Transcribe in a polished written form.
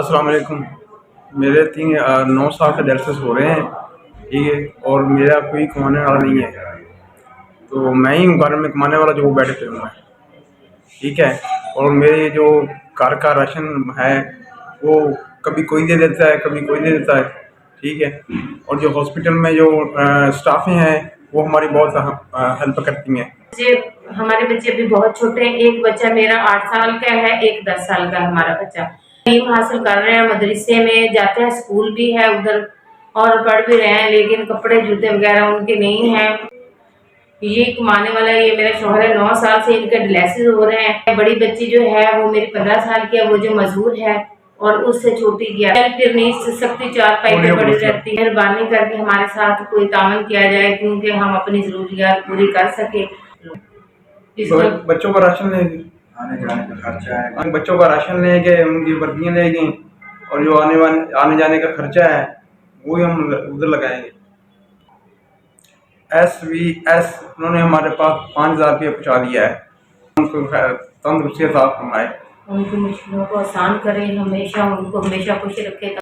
السلام علیکم۔ میرے 9 سال کا ڈائلسس ہو رہے ہیں، ٹھیک ہے، اور میرا کوئی کمانے والا نہیں ہے، تو میں ہی ہوں گھر میں کمانے والا جو بیٹھ پہ ہوں میں، ٹھیک ہے۔ اور میرے جو گھر کا راشن ہے وہ کبھی کوئی دے دیتا ہے، کبھی کوئی دے دیتا ہے، ٹھیک ہے۔ اور جو ہاسپٹل میں جو اسٹافیں ہیں وہ ہماری بہت ہیلپ کرتی ہیں۔ ہمارے بچے ابھی بہت چھوٹے ہیں، ایک بچہ میرا 8 سال کا ہے، ایک 10 سال کا ہے ہمارا بچہ۔ تعلیم حاصل کر رہے ہیں، مدرسے میں جاتے ہیں، اسکول بھی ہے ادھر اور پڑھ بھی رہے ہیں، لیکن کپڑے جوتے وغیرہ ان کے نہیں ہیں۔ یہ کمانے والا یہ میرا شوہر ہے، 9 سال سے ان کے ڈیلیسس ہو رہے ہیں۔ بڑی بچی جو ہے وہ میری 15 سال کی ہے، وہ جو مزدور ہے، اور اس سے چھوٹی گیا پھر نہیں سکتی، 4 پائی پہ پڑی رہتی ہے۔ مہربانی کر کے ہمارے ساتھ کوئی تعاون کیا جائے کیونکہ ہم اپنی ضروریات پوری کر سکیں۔ بچوں کا راشن لے گی، بچوں کا راشن لے گئے، ان کی وردیاں لے گئیں، اور جو آنے جانے کا خرچہ ہے وہی ہم ادھر لگائیں گے۔ SVS انہوں نے ہمارے پاس 5,000 روپیہ پہنچا دیا ہے۔ ان کو تندرستی عطا فرمائے، ان کی مشکلوں کو آسان کرے، ہمیشہ ان کو ہمیشہ خوش رکھے۔